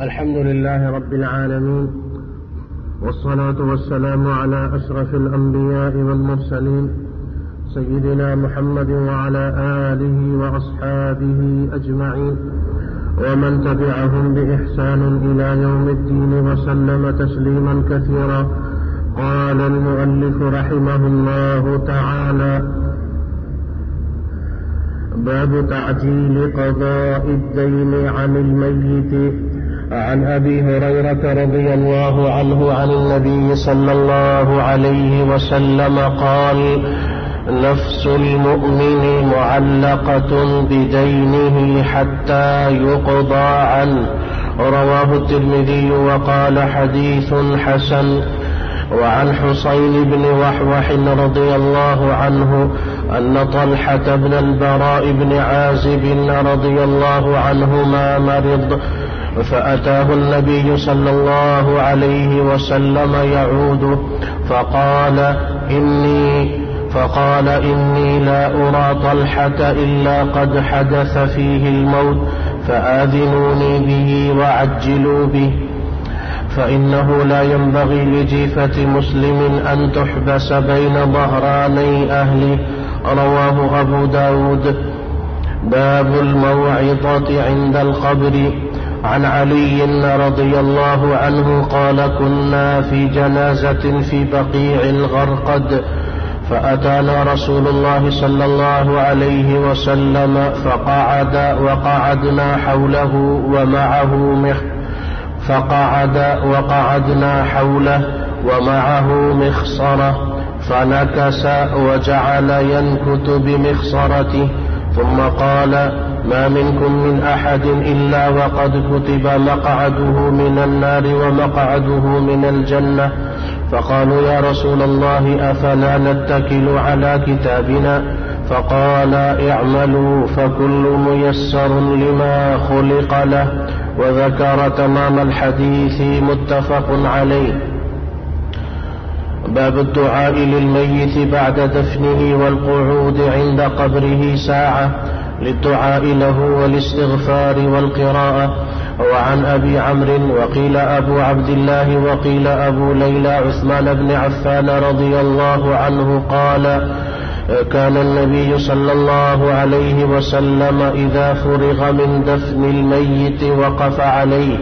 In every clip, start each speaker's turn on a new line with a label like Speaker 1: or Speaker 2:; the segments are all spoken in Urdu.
Speaker 1: الحمد لله رب العالمين، والصلاة والسلام على أشرف الأنبياء والمرسلين سيدنا محمد وعلى آله وأصحابه أجمعين ومن تبعهم بإحسان إلى يوم الدين وسلم تسليما كثيرا. قال المؤلف رحمه الله تعالى: باب تعجيل قضاء الدين عن الميت. عن أبي هريرة رضي الله عنه عن النبي صلى الله عليه وسلم قال: نفس المؤمن معلقة بدينه حتى يقضى عنه. رواه الترمذي وقال: حديث حسن. وعن حسين بن وحوح رضي الله عنه أن طلحة بن البراء بن عازب رضي الله عنهما مرض، فأتاه النبي صلى الله عليه وسلم يعوده فقال إني لا أرى طلحة إلا قد حدث فيه الموت، فآذنوني به وعجلوا به، فإنه لا ينبغي لجيفة مسلم أن تحبس بين ظهراني أهله. رواه أبو داود. باب الموعظة عند القبر. عن علي رضي الله عنه قال: كنا في جنازة في بقيع الغرقد، فأتانا رسول الله صلى الله عليه وسلم وقعدنا حوله ومعه مخصرة، فنكس وجعل ينكت بمخصرته، ثم قال: ما منكم من أحد إلا وقد كتب مقعده من النار ومقعده من الجنة. فقالوا: يا رسول الله أفلا نتكل على كتابنا؟ فقال: اعملوا فكل ميسر لما خلق له. وذكر تمام الحديث متفق عليه. باب الدعاء للميت بعد دفنه والقعود عند قبره ساعة للدعاء له والاستغفار والقراءة. وعن أبي عمرو وقيل أبو عبد الله وقيل أبو ليلى عثمان بن عفان رضي الله عنه قال: كان النبي صلى الله عليه وسلم إذا فرغ من دفن الميت وقف عليه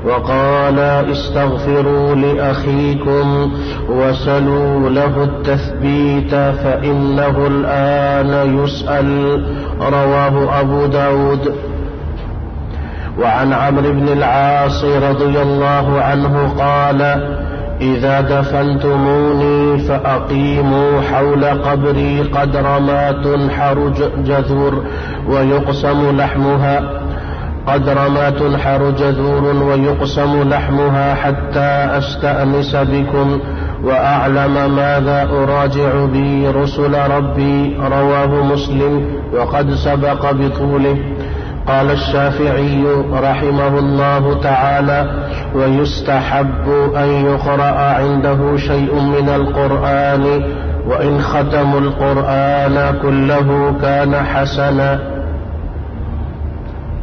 Speaker 1: وقال: استغفروا لأخيكم وسلوا له التثبيت فإنه الآن يسأل. رواه أبو داود. وعن عمرو بن العاص رضي الله عنه قال: إذا دفنتموني فأقيموا حول قبري قدر ما تنحر جذور ويقسم لحمها حتى أستأنس بكم وأعلم ماذا أراجع به رسل ربي. رواه مسلم وقد سبق بطوله. قال الشافعي رحمه الله تعالى: ويستحب أن يقرأ عنده شيء من القرآن، وإن ختموا القرآن كله كان حسنا.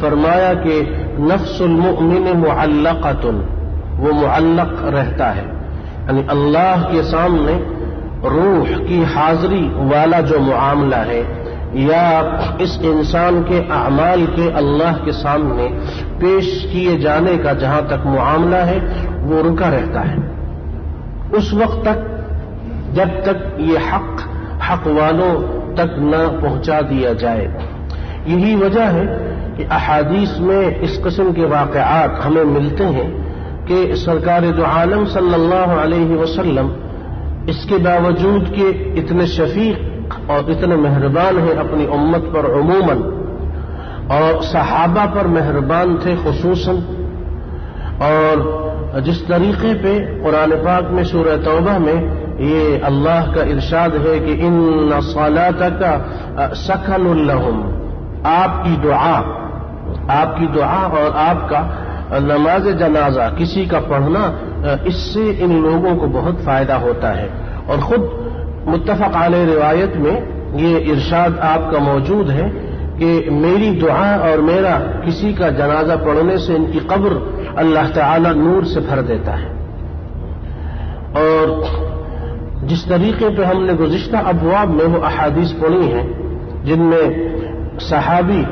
Speaker 1: فرمایا کہ نفس المؤمن معلقۃ، وہ معلق رہتا ہے، یعنی اللہ کے سامنے روح کی حاضری والا جو معاملہ ہے یا اس انسان کے اعمال کے اللہ کے سامنے پیش کیے جانے کا جہاں تک معاملہ ہے وہ رکا رہتا ہے اس وقت تک جب تک یہ حق والوں تک نہ پہنچا دیا جائے۔ یہی وجہ ہے کہ احادیث میں اس قسم کے واقعات ہمیں ملتے ہیں کہ سرکار دو عالم صلی اللہ علیہ وسلم اس کے باوجود کہ اتنے شفیق اور اتنے مہربان ہیں اپنی امت پر عموماً اور صحابہ پر مہربان تھے خصوصاً، اور جس طریقے پہ قرآن پاک میں سورہ توبہ میں یہ اللہ کا ارشاد ہے کہ ان صلاتک سکن لہم، آپ کی دعا اور آپ کا نماز جنازہ کسی کا پڑھنا، اس سے ان لوگوں کو بہت فائدہ ہوتا ہے۔ اور خود متفق علیہ روایت میں یہ ارشاد آپ کا موجود ہے کہ میری دعا اور میرا کسی کا جنازہ پڑھنے سے ان کی قبر اللہ تعالی نور سے بھر دیتا ہے۔ اور جس طریقے پہ ہم نے گزشتہ ابواب میں وہ احادیث پڑھی ہیں جن میں صحابی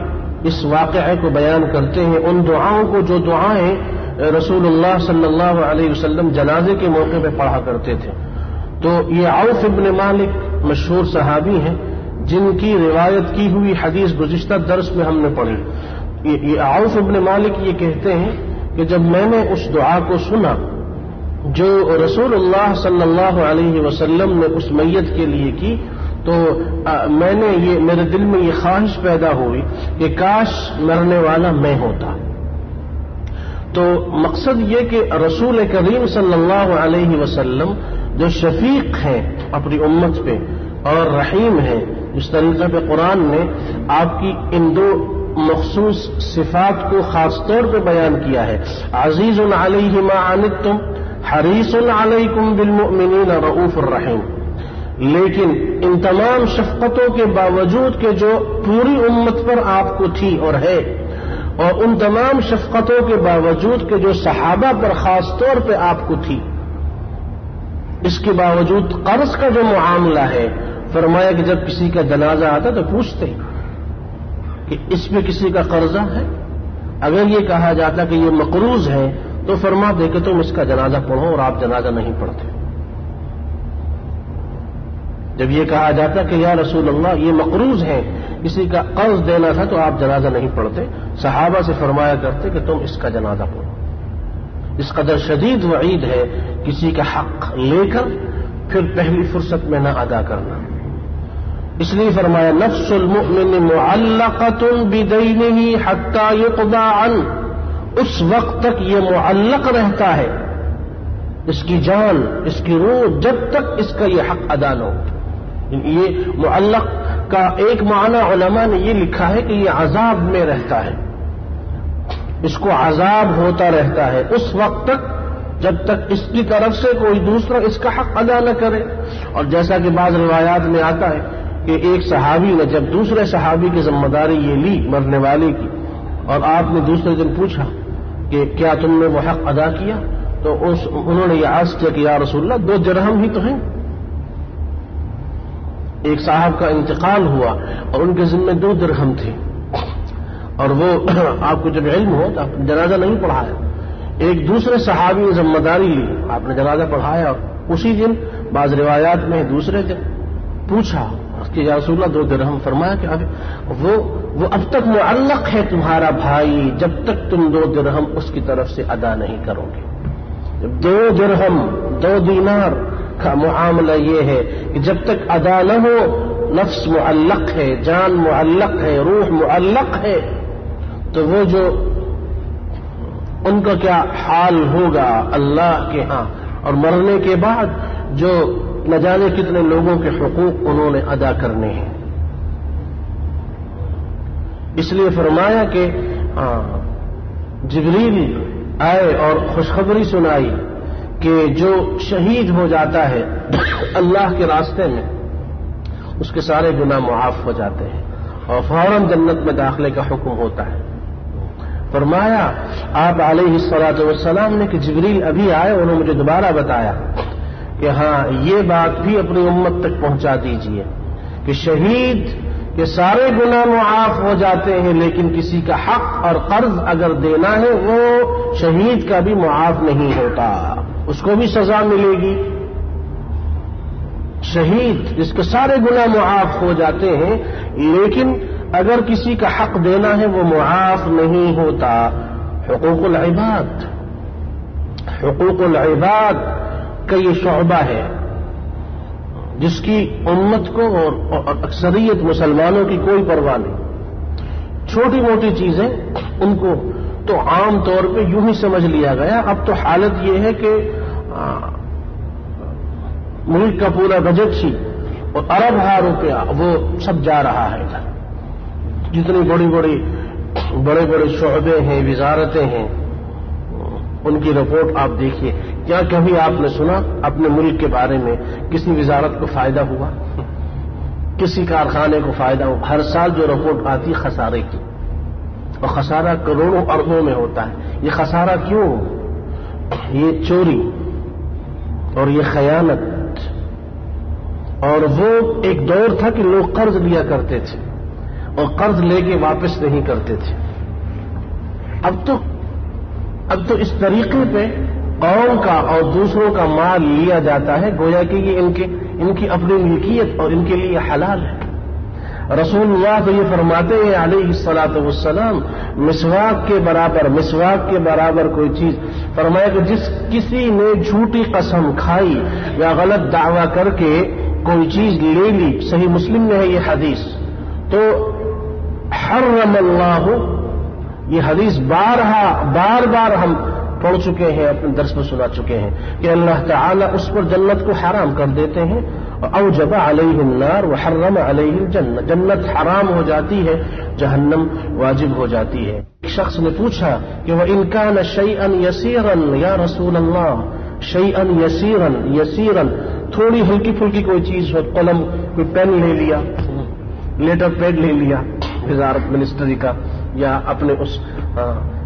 Speaker 1: اس واقعے کو بیان کرتے ہیں، ان دعاؤں کو جو دعائیں رسول اللہ صلی اللہ علیہ وسلم جنازے کے موقع پہ پڑھا کرتے تھے، تو یہ عوف ابن مالک مشہور صحابی ہیں جن کی روایت کی ہوئی حدیث گزشتہ درس میں ہم نے پڑھی۔ یہ عوف ابن مالک یہ کہتے ہیں کہ جب میں نے اس دعا کو سنا جو رسول اللہ صلی اللہ علیہ وسلم نے اس میت کے لیے کی، تو میں نے میرے دل میں یہ خواہش پیدا ہوئی کہ کاش مرنے والا میں ہوتا۔ تو مقصد یہ کہ رسول کریم صلی اللہ علیہ وسلم جو شفیق ہیں اپنی امت پہ اور رحیم ہیں، اس طریقے پہ قرآن نے آپ کی ان دو مخصوص صفات کو خاص طور پہ بیان کیا ہے، عزیز علیہ ما عنتم حریص علیکم بالمؤمنین رؤوف الرحیم۔ لیکن ان تمام شفقتوں کے باوجود کہ جو پوری امت پر آپ کو تھی اور ہے، اور ان تمام شفقتوں کے باوجود کہ جو صحابہ پر خاص طور پہ آپ کو تھی، اس کے باوجود قرض کا جو معاملہ ہے، فرمایا کہ جب کسی کا جنازہ آتا تو پوچھتے کہ اس پہ کسی کا قرضہ ہے، اگر یہ کہا جاتا کہ یہ مقروض ہے تو فرما دے کہ تم اس کا جنازہ پڑھو، اور آپ جنازہ نہیں پڑھتے۔ جب یہ کہا جاتا کہ یا رسول اللہ یہ مقروض ہے، کسی کا قرض دینا تھا، تو آپ جنازہ نہیں پڑھتے، صحابہ سے فرمایا کرتے کہ تم اس کا جنازہ پڑھو۔ اس قدر شدید وعید ہے کسی کا حق لے کر پھر پہلی فرصت میں نہ ادا کرنا۔ اس لیے فرمایا نفس المؤمن معلقۃ بدینہ حتی یقضى عنہ، اس وقت تک یہ معلق رہتا ہے، اس کی جان، اس کی روح، جب تک اس کا یہ حق ادا نہ ہو۔ یہ معلق کا ایک معنی علماء نے یہ لکھا ہے کہ یہ عذاب میں رہتا ہے، اس کو عذاب ہوتا رہتا ہے اس وقت تک جب تک اس کی طرف سے کوئی دوسرا اس کا حق ادا نہ کرے۔ اور جیسا کہ بعض روایات میں آتا ہے کہ ایک صحابی نے جب دوسرے صحابی کی ذمہ داری یہ لی مرنے والے کی، اور آپ نے دوسرے دن پوچھا کہ کیا تم نے وہ حق ادا کیا، تو انہوں نے یہ عرض کیا کہ یا رسول اللہ 2 درہم ہی تو ہیں۔ ایک صاحب کا انتقال ہوا اور ان کے ذمہ 2 درہم تھے، اور وہ آپ کو جب علم ہو تو آپ نے جنازہ نہیں پڑھایا۔ ایک دوسرے صحابی نے ذمہ داری لی، آپ نے جنازہ پڑھایا، اور اسی دن بعض روایات میں دوسرے دن پوچھا کہ یا رسول اللہ 2 درہم، فرمایا کہ وہ اب تک معلق ہے تمہارا بھائی جب تک تم 2 درہم اس کی طرف سے ادا نہیں کرو گے۔ 2 درہم 2 دینار کا معاملہ یہ ہے کہ جب تک ادا نہ ہو، نفس معلق ہے، جان معلق ہے، روح معلق ہے، تو وہ جو ان کا کیا حال ہوگا اللہ کے ہاں، اور مرنے کے بعد جو نہ جانے کتنے لوگوں کے حقوق انہوں نے ادا کرنے ہیں۔ اس لیے فرمایا کہ جبریل آئے اور خوشخبری سنائی کہ جو شہید ہو جاتا ہے اللہ کے راستے میں اس کے سارے گناہ معاف ہو جاتے ہیں، اور فوراً جنت میں داخلے کا حکم ہوتا ہے۔ فرمایا آپ علیہ الصلوۃ والسلام نے کہ جبریل ابھی آئے، انہوں نے مجھے دوبارہ بتایا کہ ہاں یہ بات بھی اپنی امت تک پہنچا دیجئے کہ شہید کے سارے گناہ معاف ہو جاتے ہیں، لیکن کسی کا حق اور قرض اگر دینا ہے وہ شہید کا بھی معاف نہیں ہوتا، اس کو بھی سزا ملے گی۔ شہید جس کے سارے گناہ معاف ہو جاتے ہیں لیکن اگر کسی کا حق دینا ہے وہ معاف نہیں ہوتا۔ حقوق العباد، حقوق العباد کا یہ شعبہ ہے جس کی امت کو اور اکثریت مسلمانوں کی کوئی پرواہ نہیں۔ چھوٹی موٹی چیزیں ان کو تو عام طور پہ یوں ہی سمجھ لیا گیا۔ اب تو حالت یہ ہے کہ ملک کا پورا بجٹ ہی اور ارب روپیہ وہ سب جا رہا ہے ادھر۔ جتنی بڑے بڑے شعبے ہیں، وزارتیں ہیں، ان کی رپورٹ آپ دیکھیے۔ کیا کبھی آپ نے سنا اپنے ملک کے بارے میں کسی وزارت کو فائدہ ہوا، کسی کارخانے کو فائدہ ہوا؟ ہر سال جو رپورٹ آتی خسارے کی، اور خسارہ کروڑوں اربوں میں ہوتا ہے۔ یہ خسارہ کیوں؟ یہ چوری اور یہ خیانت، اور وہ ایک دور تھا کہ لوگ قرض لیا کرتے تھے اور قرض لے کے واپس نہیں کرتے تھے۔ اب تو اس طریقے پہ قوم کا اور دوسروں کا مال لیا جاتا ہے گویا کہ یہ ان کی اپنی ملکیت اور ان کے لیے حلال ہے۔ رسول اللہ تو یہ فرماتے ہیں علیہ الصلوۃ والسلام، مسواک کے برابر کوئی چیز، فرمایا کہ جس کسی نے جھوٹی قسم کھائی یا غلط دعویٰ کر کے کوئی چیز لے لی، صحیح مسلم میں ہے یہ حدیث، تو حرم اللہ، یہ حدیث بار بار ہم پڑھ چکے ہیں، اپنے درس میں سنا چکے ہیں کہ اللہ تعالیٰ اس پر جنت کو حرام کر دیتے ہیں، اوجب علیہ النار وحرم علیہ الجنہ، جنت حرام ہو جاتی ہے، جہنم واجب ہو جاتی ہے۔ ایک شخص نے پوچھا کہ وَإِن كَانَ شَيْئًا يَسِيرًا یا رسول اللہ، شَيْئًا يَسِيرًا تھوڑی ہلکی پھلکی کوئی چیز ہو، قلم، کوئی پین لے لیا، لیٹر پیڈ لے لیا وزارت منسٹری کا، یا اپنے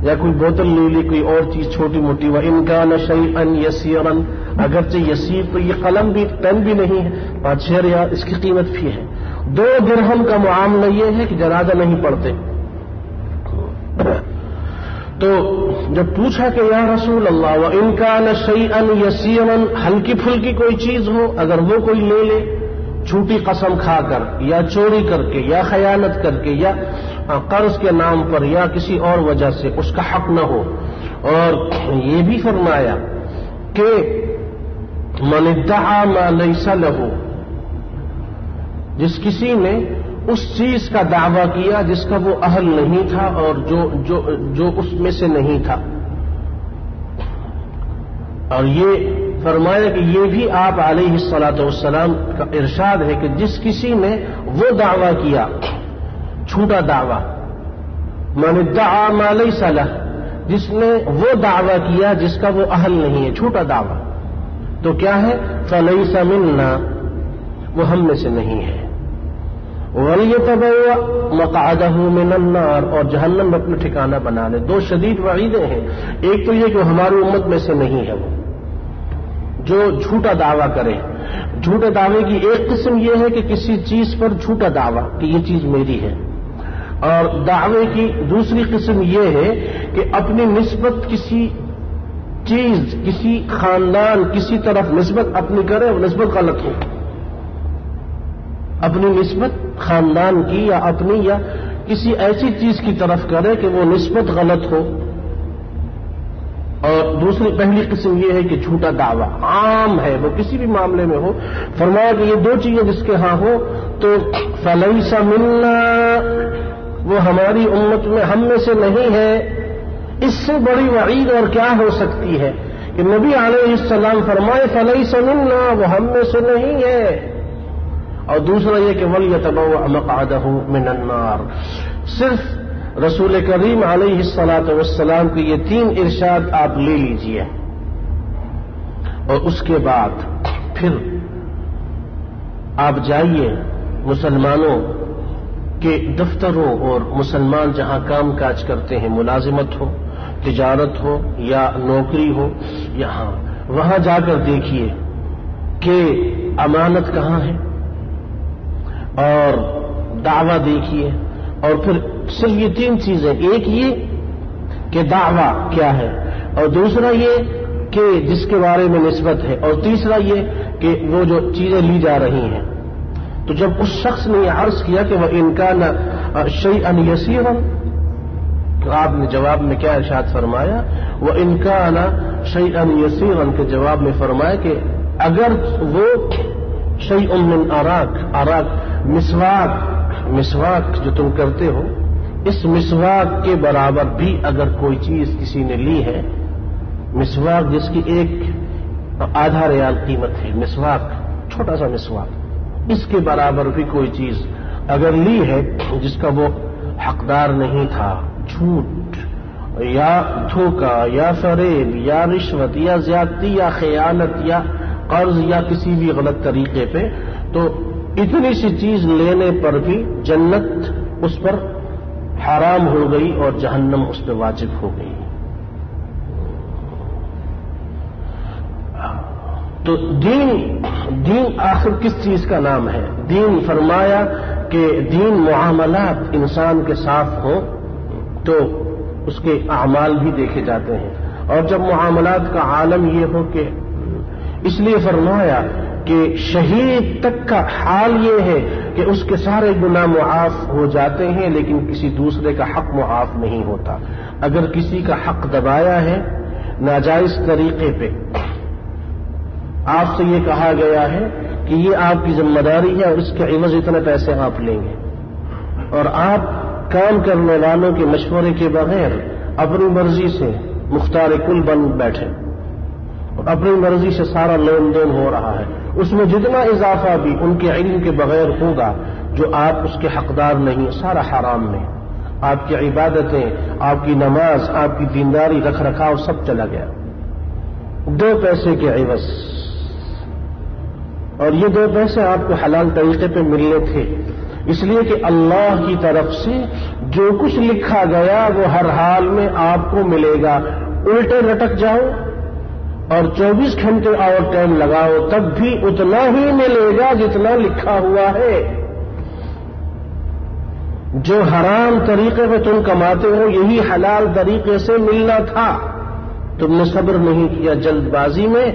Speaker 1: یا کوئی بوتل لے لی، کوئی اور چیز چھوٹی موٹی، وَإِن كَانَ شَيْئًا يَسِيرًا، اگرچہ یسیر تو یہ قلم بھی پین بھی نہیں ہے، 5-6 ریال اس کی قیمت بھی ہے۔ 2 درہم کا معاملہ یہ ہے کہ جنازہ نہیں پڑھتے۔ تو جب پوچھا کہ یا رسول اللہ وَإِن كَانَ شَيْئًا يَسِيرًا، ہلکی پھلکی کوئی چیز ہو اگر وہ کوئی لے لے، جھوٹی قسم کھا کر یا چوری کر کے یا خیانت کر کے یا قرض کے نام پر یا کسی اور وجہ سے، اس کا حق نہ ہو۔ اور یہ بھی فرمایا کہ من ادعى ما ليس له، جس کسی نے اس چیز کا دعویٰ کیا جس کا وہ اہل نہیں تھا اور جو اس میں سے نہیں تھا۔ اور یہ فرمایا کہ یہ بھی آپ علیہ الصلوۃ والسلام کا ارشاد ہے کہ جس کسی نے وہ دعویٰ کیا، جھوٹا دعویٰ، من ادعى ما ليس له، جس نے وہ دعویٰ کیا جس کا وہ اہل نہیں ہے، جھوٹا دعویٰ، تو کیا ہے؟ فلیس منا، وہ ہم میں سے نہیں ہے۔ وَلْيَتَبَوَّأْ مَقْعَدَهُ مِنَ النَّارِ، اور جہنم میں اپنا ٹھکانہ بنا لے۔ 2 شدید وعیدیں ہیں، ایک تو یہ کہ ہماری امت میں سے نہیں ہے وہ جو جھوٹا دعویٰ کرے۔ جھوٹے دعوے کی ایک قسم یہ ہے کہ کسی چیز پر جھوٹا دعویٰ کہ یہ چیز میری ہے، اور دعوے کی دوسری قسم یہ ہے کہ اپنی نسبت کسی چیز، کسی خاندان، کسی طرف نسبت اپنی کرے اور نسبت غلط ہو، اپنی نسبت خاندان کی یا اپنی یا کسی ایسی چیز کی طرف کرے کہ وہ نسبت غلط ہو۔ اور دوسری پہلی قسم یہ ہے کہ جھوٹا دعویٰ عام ہے، وہ کسی بھی معاملے میں ہو۔ فرمایا کہ یہ 2 چیزیں جس کے ہاں ہو تو فلیس منا، وہ ہماری امت میں ہم میں سے نہیں ہے۔ اس سے بڑی وعید اور کیا ہو سکتی ہے کہ نبی علیہ السلام فرمائے فلیس منا، وہ ہم میں سے نہیں ہے۔ اور دوسرا یہ کہ وَلْيَتَبَوَّأْ مَقْعَدَهُ مِنَ النَّارِ۔ صرف رسول کریم علیہ الصلوۃ والسلام کی یہ 3 ارشاد آپ لے لیجئے، اور اس کے بعد پھر آپ جائیے مسلمانوں کہ دفتروں اور مسلمان جہاں کام کاج کرتے ہیں، ملازمت ہو، تجارت ہو یا نوکری ہو، یہاں وہاں جا کر دیکھیے کہ امانت کہاں ہے، اور دعویٰ دیکھیے، اور پھر صرف یہ 3 چیزیں، ایک یہ کہ دعویٰ کیا ہے، اور دوسرا یہ کہ جس کے بارے میں نسبت ہے، اور تیسرا یہ کہ وہ جو چیزیں لی جا رہی ہیں۔ تو جب اس شخص نے یہ عرض کیا کہ وَإِنْ كَانَ شَيْئًا يَسِيرًا، تو آپ نے جواب میں کیا ارشاد فرمایا؟ وَإِنْ كَانَ شَيْئًا يَسِيرًا کے جواب میں فرمایا کہ اگر وہ شیء من اراک مسواک جو تم کرتے ہو، اس مسواک کے برابر بھی اگر کوئی چیز کسی نے لی ہے، مسواک جس کی 1 آدھا ریال قیمت ہے، مسواک چھوٹا سا مسواک، اس کے برابر بھی کوئی چیز اگر لی ہے جس کا وہ حقدار نہیں تھا، جھوٹ یا دھوکہ یا فریب یا رشوت یا زیادتی یا خیانت یا قرض یا کسی بھی غلط طریقے پہ، تو اتنی سی چیز لینے پر بھی جنت اس پر حرام ہو گئی اور جہنم اس پہ واجب ہو گئی۔ تو دین آخر کس چیز کا نام ہے؟ دین فرمایا کہ دین معاملات انسان کے صاف ہوں تو اس کے اعمال بھی دیکھے جاتے ہیں، اور جب معاملات کا عالم یہ ہو کہ اس لیے فرمایا کہ شہید تک کا حال یہ ہے کہ اس کے سارے گناہ معاف ہو جاتے ہیں لیکن کسی دوسرے کا حق معاف نہیں ہوتا۔ اگر کسی کا حق دبایا ہے ناجائز طریقے پہ، آپ سے یہ کہا گیا ہے کہ یہ آپ کی ذمہ داری ہے اور اس کے عوض اتنے پیسے آپ لیں گے، اور آپ کام کرنے والوں کے مشورے کے بغیر اپنی مرضی سے مختار کل بن بیٹھے اور اپنی مرضی سے سارا لین دین ہو رہا ہے، اس میں جتنا اضافہ بھی ان کے علم کے بغیر ہوگا جو آپ اس کے حقدار نہیں، سارا حرام میں، آپ کی عبادتیں، آپ کی نماز، آپ کی دینداری، رکھ رکھاؤ سب چلا گیا 2 پیسے کے عوض، اور یہ 2 پیسے آپ کو حلال طریقے پہ ملنے تھے، اس لیے کہ اللہ کی طرف سے جو کچھ لکھا گیا وہ ہر حال میں آپ کو ملے گا، الٹے لٹک جاؤ اور 24 گھنٹے اور ٹائم لگاؤ تب بھی اتنا ہی ملے گا جتنا لکھا ہوا ہے۔ جو حرام طریقے پہ تم کماتے ہو یہی حلال طریقے سے ملنا تھا، تم نے صبر نہیں کیا، جلد بازی میں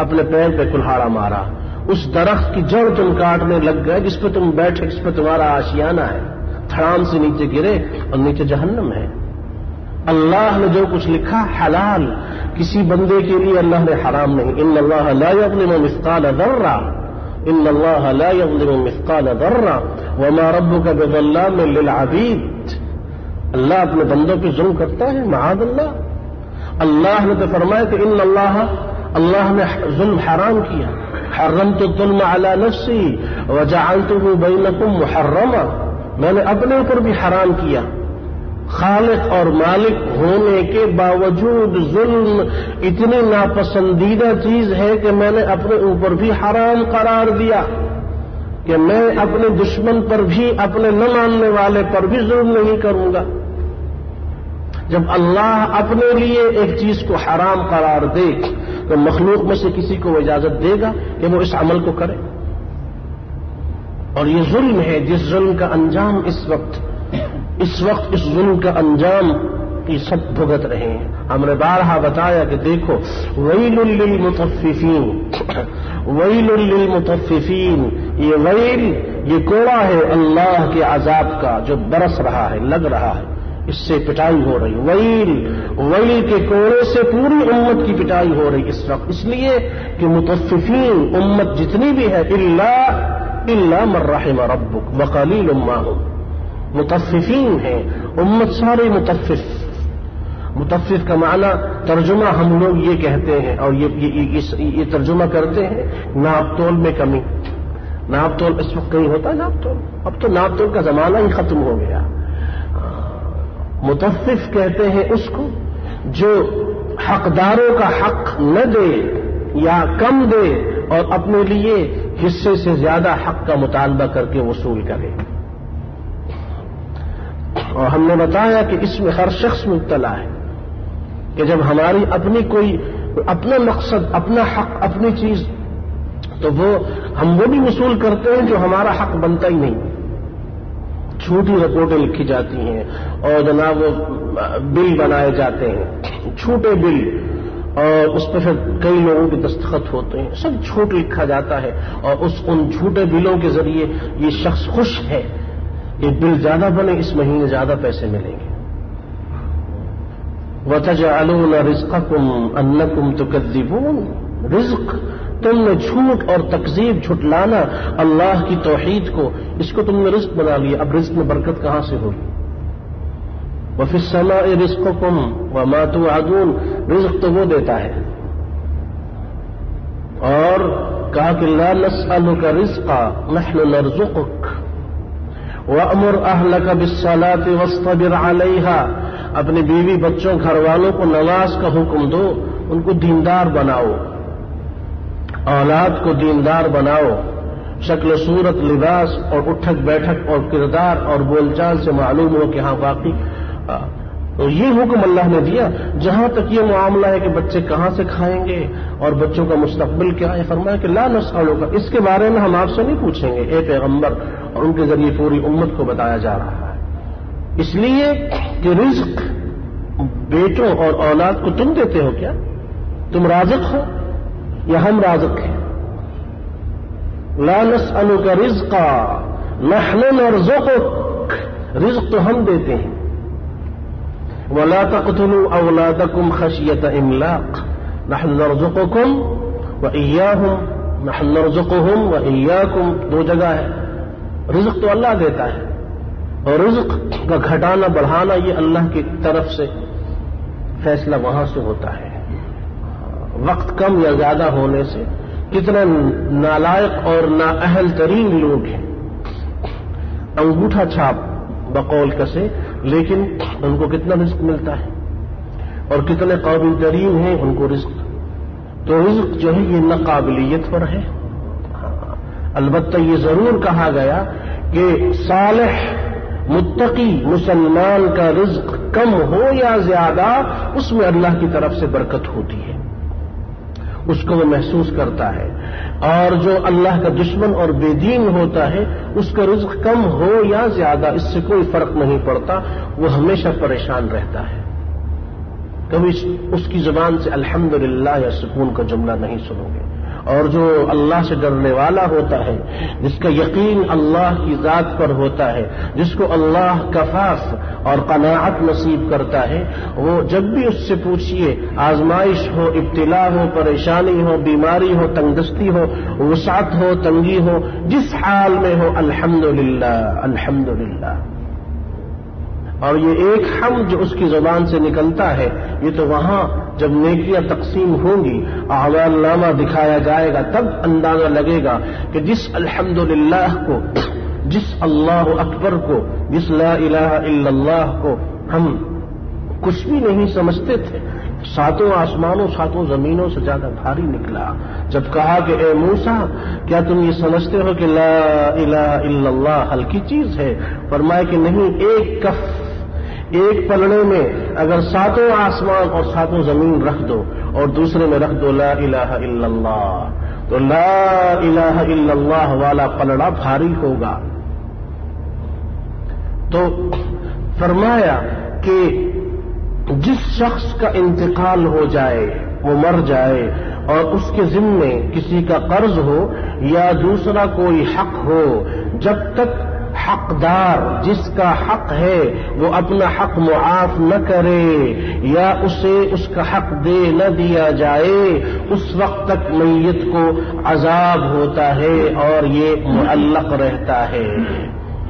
Speaker 1: اپنے پیر پہ کلہاڑا مارا، اس درخت کی جڑ تم کاٹنے لگ گئے جس پہ تم بیٹھے، جس پہ تمہارا آشیانہ ہے، تھڑام سے نیچے گرے اور نیچے جہنم ہے۔ اللہ نے جو کچھ لکھا حلال، کسی بندے کے لیے اللہ نے حرام نہیں۔ ان اللہ لا یظلم مثقال ذرہ، ان اللہ لا یظلم مثقال ذرہ وما ربک بظلام للعبید۔ اللہ اپنے بندوں پہ ظلم کرتا ہے؟ معاذ اللہ۔ اللہ نے تو فرمایا کہ ان اللہ نے ظلم حرام کیا، حرمت الظلم علی نفسی وجعلته بینکم محرما، میں نے اپنے اوپر بھی حرام کیا۔ خالق اور مالک ہونے کے باوجود ظلم اتنی ناپسندیدہ چیز ہے کہ میں نے اپنے اوپر بھی حرام قرار دیا کہ میں اپنے دشمن پر بھی، اپنے نہ ماننے والے پر بھی ظلم نہیں کروں گا۔ جب اللہ اپنے لیے ایک چیز کو حرام قرار دے تو مخلوق میں سے کسی کو اجازت دے گا کہ وہ اس عمل کو کرے؟ اور یہ ظلم ہے جس ظلم کا انجام اس وقت اس ظلم کا انجام کی سب بھگت رہے ہیں۔ ہم نے بارہا بتایا کہ دیکھو ویل للمطففین، ویل للمطففین، یہ ویل، یہ کوڑا ہے اللہ کے عذاب کا جو برس رہا ہے، لگ رہا ہے، اس سے پٹائی ہو رہی۔ ویل کے کوڑے سے پوری امت کی پٹائی ہو رہی اس وقت، اس لیے کہ مطففین امت جتنی بھی ہے الا من رحم ربک وقلیل ما هم، مطففین ہیں امت سارے مطفف کا معنی ترجمہ ہم لوگ یہ کہتے ہیں اور یہ ترجمہ کرتے ہیں ناپ تول میں کمی۔ ناپ تول اس وقت کہیں ہوتا ہے ناپ تول؟ اب تو ناپ تول کا زمانہ ہی ختم ہو گیا۔ مطفف کہتے ہیں اس کو جو حقداروں کا حق نہ دے یا کم دے اور اپنے لیے حصے سے زیادہ حق کا مطالبہ کر کے وصول کرے۔ اور ہم نے بتایا کہ اس میں ہر شخص مبتلا ہے کہ جب ہماری اپنی کوئی اپنا مقصد، اپنا حق، اپنی چیز، تو ہم وہ بھی وصول کرتے ہیں جو ہمارا حق بنتا ہی نہیں. جھوٹی رپورٹیں لکھی جاتی ہیں اور جناب وہ بل بنائے جاتے ہیں، جھوٹے بل، اور اس پہ پھر کئی لوگوں کے دستخط ہوتے ہیں، سب جھوٹ لکھا جاتا ہے، اور ان جھوٹے بلوں کے ذریعے یہ شخص خوش ہے، یہ بل زیادہ بنے، اس مہینے زیادہ پیسے ملیں گے. وَتَجْعَلُونَ رِزْقَكُمْ أَنَّكُمْ تُكَذِّبُونَ، رزق تم نے جھوٹ اور تکذیب، جھٹلانا اللہ کی توحید کو، اس کو تم نے رزق بنا لیا. اب رزق میں برکت کہاں سے ہوگی؟ وَفِي السَّمَاءِ رِزْقُكُمْ وَمَا تُوعَدُونَ، رزق تو وہ دیتا ہے. اور کہا کہ لَا نَسْأَلُكَ رِزْقًا نَحْنُ نَرْزُقُكَ وَأْمُرْ أَهْلَكَ بِالصَّلَاةِ وَاصْطَبِرْ عَلَيْهَا، اپنے بیوی بچوں گھر والوں کو نماز کا حکم دو، ان کو دیندار بناؤ، اولاد کو دیندار بناؤ. شکل و صورت، لباس اور اٹھک بیٹھک اور کردار اور بول چال سے معلوم ہو کہ ہاں واقعی تو یہ حکم اللہ نے دیا. جہاں تک یہ معاملہ ہے کہ بچے کہاں سے کھائیں گے اور بچوں کا مستقبل کیا ہے، فرمایا کہ لا نسألک، اس کے بارے میں ہم آپ سے نہیں پوچھیں گے اے پیغمبر. اور ان کے ذریعے پوری امت کو بتایا جا رہا ہے، اس لیے کہ رزق بیٹوں اور اولاد کو تم دیتے ہو کیا؟ تم رازق ہو یا ہم رازق ہیں؟ لا نسألک رزقا نحن نرزقک، رزق تو ہم دیتے ہیں. ولا تقتلوا اولادکم خشیۃ املاق نحن نرزقکم وإیاہم، نحن نرزقہم وإیاکم، دو جگہ ہے. رزق تو اللہ دیتا ہے، اور رزق کا گھٹانا بڑھانا یہ اللہ کی طرف سے فیصلہ وہاں سے ہوتا ہے. وقت کم یا زیادہ ہونے سے کتنے نالائق اور نااہل ترین لوگ ہیں، انگوٹھا چھاپ بقول کسے، لیکن ان کو کتنا رزق ملتا ہے، اور کتنے قابل ترین ہیں ان کو رزق. تو رزق جو ہے یہ ناقابلیت پر ہے. البتہ یہ ضرور کہا گیا کہ صالح متقی مسلمان کا رزق کم ہو یا زیادہ، اس میں اللہ کی طرف سے برکت ہوتی ہے، اس کو وہ محسوس کرتا ہے. اور جو اللہ کا دشمن اور بے دین ہوتا ہے، اس کا رزق کم ہو یا زیادہ اس سے کوئی فرق نہیں پڑتا، وہ ہمیشہ پریشان رہتا ہے. کبھی اس کی زبان سے الحمدللہ یا سکون کا جملہ نہیں سنو گے. اور جو اللہ سے ڈرنے والا ہوتا ہے، جس کا یقین اللہ کی ذات پر ہوتا ہے، جس کو اللہ کفاف اور قناعت نصیب کرتا ہے، وہ جب بھی اس سے پوچھئے، آزمائش ہو، ابتلا ہو، پریشانی ہو، بیماری ہو، تنگدستی ہو، وسعت ہو، تنگی ہو، جس حال میں ہو، الحمدللہ الحمدللہ. اور یہ ایک حمد جو اس کی زبان سے نکلتا ہے، یہ تو وہاں جب نیکیاں تقسیم ہوں گی، اعمال نامہ دکھایا جائے گا، تب اندازہ لگے گا کہ جس الحمدللہ کو، جس اللہ اکبر کو، جس لا الہ الا اللہ کو ہم کچھ بھی نہیں سمجھتے تھے، ساتوں آسمانوں ساتوں زمینوں سے زیادہ بھاری نکلا. جب کہا کہ اے موسیٰ، کیا تم یہ سمجھتے ہو کہ لا الہ الا اللہ ہلکی چیز ہے؟ فرمایا کہ نہیں، ایک کف، ایک پلڑے میں اگر ساتوں آسمان اور ساتوں زمین رکھ دو اور دوسرے میں رکھ دو لا الہ الا اللہ، تو لا الہ الا اللہ والا پلڑا بھاری ہوگا. تو فرمایا کہ جس شخص کا انتقال ہو جائے، وہ مر جائے، اور اس کے ذمے کسی کا قرض ہو یا دوسرا کوئی حق ہو، جب تک حقدار جس کا حق ہے وہ اپنا حق معاف نہ کرے یا اسے اس کا حق دے نہ دیا جائے، اس وقت تک میت کو عذاب ہوتا ہے اور یہ معلق رہتا ہے.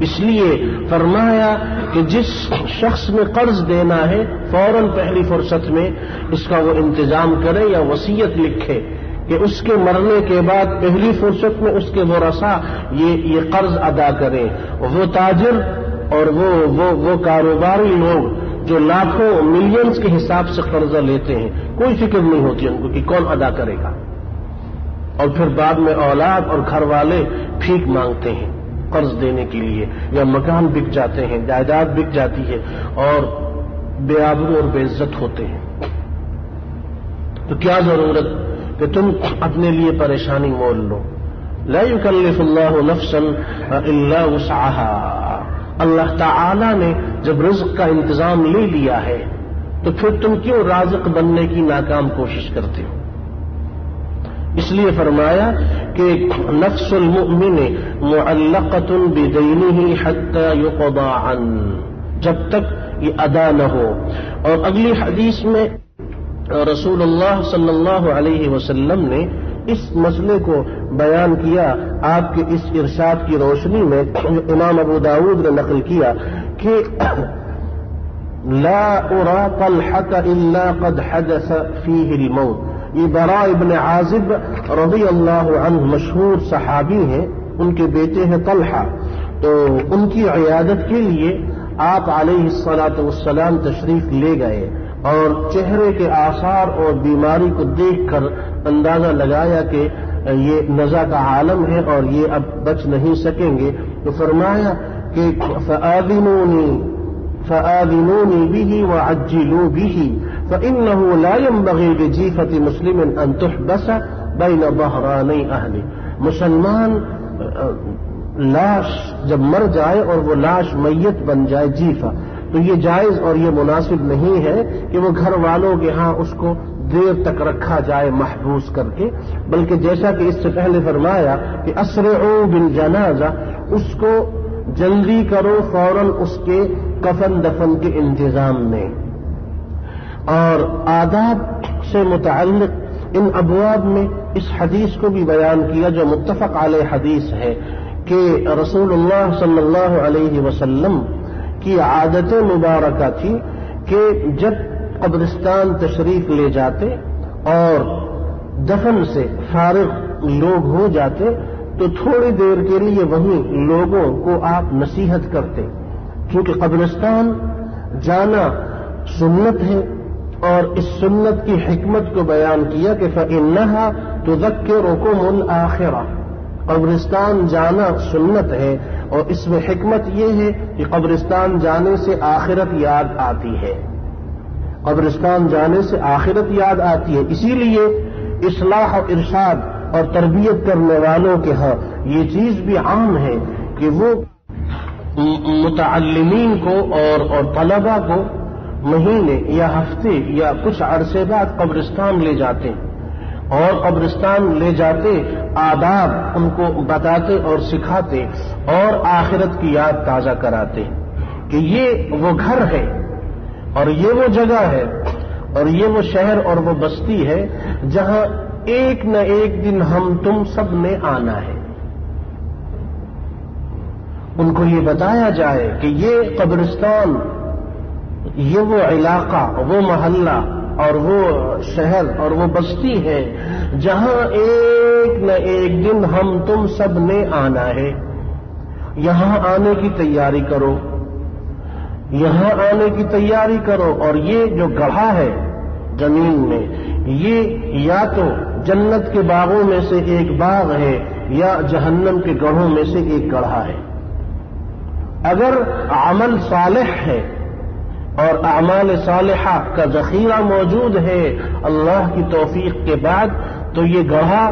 Speaker 1: اس لیے فرمایا کہ جس شخص میں قرض دینا ہے، فوراً پہلی فرصت میں اس کا وہ انتظام کرے یا وصیت لکھے کہ اس کے مرنے کے بعد پہلی فرصت میں اس کے ورثاء یہ قرض ادا کریں. وہ تاجر اور وہ کاروباری لوگ جو لاکھوں ملینز کے حساب سے قرضہ لیتے ہیں، کوئی فکر نہیں ہوتی ان کو کہ کون ادا کرے گا، اور پھر بعد میں اولاد اور گھر والے بھیک مانگتے ہیں. قرض دینے کے لیے، یا مکان بک جاتے ہیں، جائیداد بک جاتی ہے اور بے آبرو اور بے عزت ہوتے ہیں، تو کیا ضرورت کہ تم اپنے لیے پریشانی مول لو. لا یکلف اللہ نفسا الا وسعها. اللہ تعالی نے جب رزق کا انتظام لے لیا ہے تو پھر تم کیوں رازق بننے کی ناکام کوشش کرتے ہو؟ اس لیے فرمایا کہ نفس المؤمن معلقۃ بدینہ حتی یقضى عنہ، جب تک یہ ادا نہ ہو. اور اگلی حدیث میں رسول اللہ صلی اللہ علیہ وسلم نے اس مسئلے کو بیان کیا. آپ کے اس ارشاد کی روشنی میں امام ابو داؤد نے نقل کیا کہ لا ارى طلحة الا قد حدث فيه الموت. یہ براء ابن عازب رضی اللہ عنہ مشہور صحابی ہیں، ان کے بیٹے ہیں طلحہ. تو ان کی عیادت کے لیے آپ علیہ الصلاۃ والسلام تشریف لے گئے اور چہرے کے آثار اور بیماری کو دیکھ کر اندازہ لگایا کہ یہ نزع کا عالم ہے اور یہ اب بچ نہیں سکیں گے. تو فرمایا کہ فآذنونی به وعجلوا به فإنه لا ينبغي لجيفة مسلم أن تحبس بين ظهراني أهله. مسلمان لاش جب مر جائے اور وہ لاش میت بن جائے جیفہ، تو یہ جائز اور یہ مناسب نہیں ہے کہ وہ گھر والوں کے ہاں اس کو دیر تک رکھا جائے محبوس کر کے، بلکہ جیسا کہ اس سے پہلے فرمایا کہ اسرعوا بالجنازہ، اس کو جلدی کرو فوراً اس کے کفن دفن کے انتظام میں. اور آداب سے متعلق ان ابواب میں اس حدیث کو بھی بیان کیا جو متفق علیہ حدیث ہے کہ رسول اللہ صلی اللہ علیہ وسلم کی عادت مبارکہ تھی کہ جب قبرستان تشریف لے جاتے اور دفن سے فارغ لوگ ہو جاتے تو تھوڑی دیر کے لیے وہیں لوگوں کو آپ نصیحت کرتے، کیونکہ قبرستان جانا سنت ہے. اور اس سنت کی حکمت کو بیان کیا کہ فَإِنَّهَا تُذَكِّرُكُمُ الْآخِرَةَ. قبرستان جانا سنت ہے اور اس میں حکمت یہ ہے کہ قبرستان جانے سے آخرت یاد آتی ہے. قبرستان جانے سے آخرت یاد آتی ہے. اسی لیے اصلاح و ارشاد اور تربیت کرنے والوں کے ہاں یہ چیز بھی عام ہے کہ وہ متعلمین کو اور طلبہ کو مہینے یا ہفتے یا کچھ عرصے بعد قبرستان لے جاتے اور قبرستان لے جاتے آداب ان کو بتاتے اور سکھاتے اور آخرت کی یاد تازہ کراتے کہ یہ وہ گھر ہے اور یہ وہ جگہ ہے اور یہ وہ شہر اور وہ بستی ہے جہاں ایک نہ ایک دن ہم تم سب نے آنا ہے. ان کو یہ بتایا جائے کہ یہ قبرستان، یہ وہ علاقہ، وہ محلہ اور وہ شہر اور وہ بستی ہے جہاں ایک نہ ایک دن ہم تم سب نے آنا ہے. یہاں آنے کی تیاری کرو، یہاں آنے کی تیاری کرو. اور یہ جو گڑھا ہے زمین میں، یہ یا تو جنت کے باغوں میں سے ایک باغ ہے یا جہنم کے گڑھوں میں سے ایک گڑھا ہے. اگر عمل صالح ہے اور اعمال صالحہ کا ذخیرہ موجود ہے اللہ کی توفیق کے بعد، تو یہ گڑھا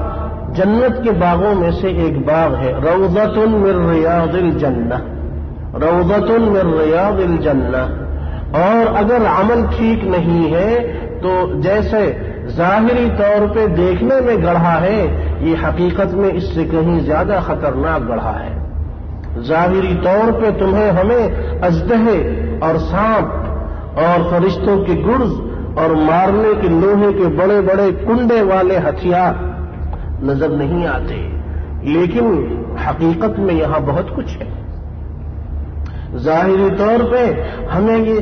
Speaker 1: جنت کے باغوں میں سے ایک باغ ہے. روضۃ من ریاض الجنہ، روضۃ من ریاض الجنہ. اور اگر عمل ٹھیک نہیں ہے تو جیسے ظاہری طور پہ دیکھنے میں گڑھا ہے، یہ حقیقت میں اس سے کہیں زیادہ خطرناک گڑھا ہے. ظاہری طور پہ تمہیں ہمیں اژدہے اور سانپ اور فرشتوں کے گرز اور مارنے کے لوہے کے بڑے بڑے کنڈے والے ہتھیار نظر نہیں آتے، لیکن حقیقت میں یہاں بہت کچھ ہے. ظاہری طور پہ ہمیں یہ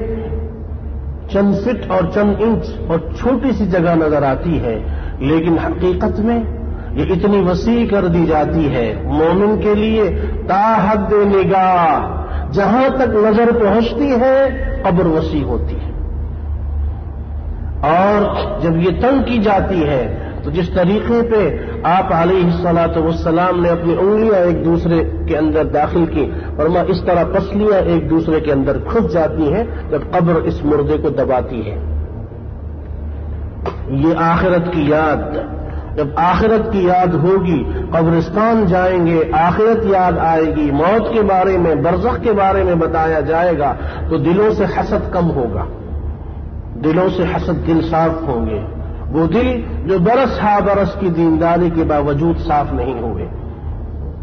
Speaker 1: چند فٹ اور چند انچ اور چھوٹی سی جگہ نظر آتی ہے، لیکن حقیقت میں یہ اتنی وسیع کر دی جاتی ہے مومن کے لیے تا حد نگاہ. جہاں تک نظر پہنچتی ہے قبر وسیع ہوتی ہے، اور جب یہ تنگ کی جاتی ہے تو جس طریقے پہ آپ علیہ السلام نے اپنی انگلیاں ایک دوسرے کے اندر داخل کی، فرمایا اس طرح پسلیاں ایک دوسرے کے اندر گھس جاتی ہیں جب قبر اس مردے کو دباتی ہے۔ یہ آخرت کی یاد، جب آخرت کی یاد ہوگی، قبرستان جائیں گے، آخرت یاد آئے گی، موت کے بارے میں، برزخ کے بارے میں بتایا جائے گا تو دلوں سے حسد کم ہوگا، دلوں سے حسد، دل صاف ہوں گے۔ وہ دل جو برس ہا برس کی دینداری کے باوجود صاف نہیں ہوئے،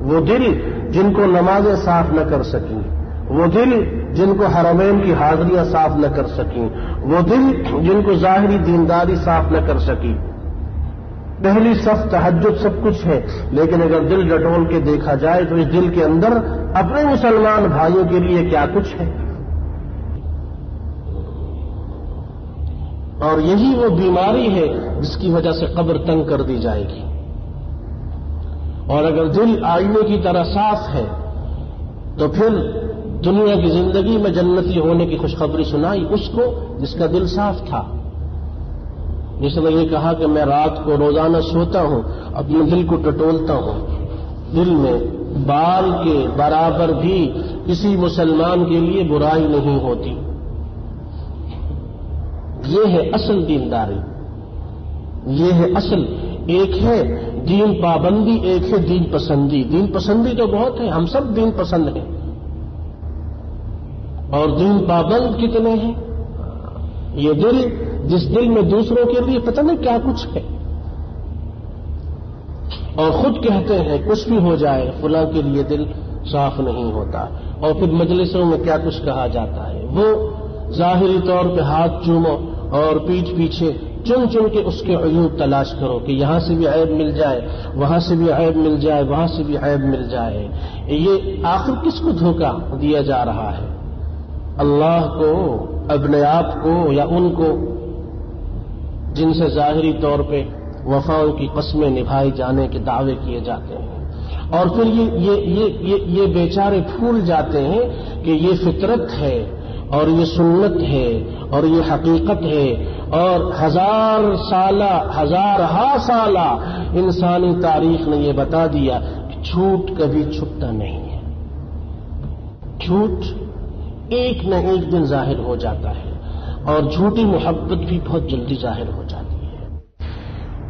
Speaker 1: وہ دل جن کو نمازیں صاف نہ کر سکیں، وہ دل جن کو حرمین کی حاضریاں صاف نہ کر سکیں، وہ دل جن کو ظاہری دینداری صاف نہ کر سکی۔ پہلی صف تہجد سب کچھ ہے، لیکن اگر دل ڈٹول کے دیکھا جائے تو اس دل کے اندر اپنے مسلمان بھائیوں کے لیے کیا کچھ ہے۔ اور یہی وہ بیماری ہے جس کی وجہ سے قبر تنگ کر دی جائے گی۔ اور اگر دل آئینے کی طرح صاف ہے تو پھر دنیا کی زندگی میں جنتی ہونے کی خوشخبری سنائی اس کو جس کا دل صاف تھا۔ جس نے یہ کہا کہ میں رات کو روزانہ سوتا ہوں، اپنے دل کو ٹٹولتا ہوں، دل میں بال کے برابر بھی کسی مسلمان کے لیے برائی نہیں ہوتی۔ یہ ہے اصل دینداری، یہ ہے اصل۔ ایک ہے دین پابندی، ایک ہے دین پسندی۔ دین پسندی تو بہت ہے، ہم سب دین پسند ہیں، اور دین پابند کتنے ہیں؟ یہ دل جس دل میں دوسروں کے لیے پتہ نہیں کیا کچھ ہے، اور خود کہتے ہیں کچھ بھی ہو جائے فلاں کے لیے دل صاف نہیں ہوتا، اور پھر مجلسوں میں کیا کچھ کہا جاتا ہے۔ وہ ظاہری طور پہ ہاتھ چومو اور پیٹھ پیچھے چن چن کے اس کے عیوب تلاش کرو کہ یہاں سے بھی عیب مل جائے، وہاں سے بھی عیب مل جائے، وہاں سے بھی عیب مل جائے۔ یہ آخر کس کو دھوکہ دیا جا رہا ہے؟ اللہ کو، اپنے آپ کو، یا ان کو جن سے ظاہری طور پہ وفاؤں کی قسمیں نبھائی جانے کے دعوے کیے جاتے ہیں؟ اور پھر یہ بیچارے بھول جاتے ہیں کہ یہ فطرت ہے اور یہ سنت ہے اور یہ حقیقت ہے، اور ہزارہا سالہ انسانی تاریخ نے یہ بتا دیا کہ جھوٹ کبھی چھپتا نہیں ہے، جھوٹ ایک نہ ایک دن ظاہر ہو جاتا ہے، اور جھوٹی محبت بھی بہت جلدی ظاہر ہو جاتی ہے،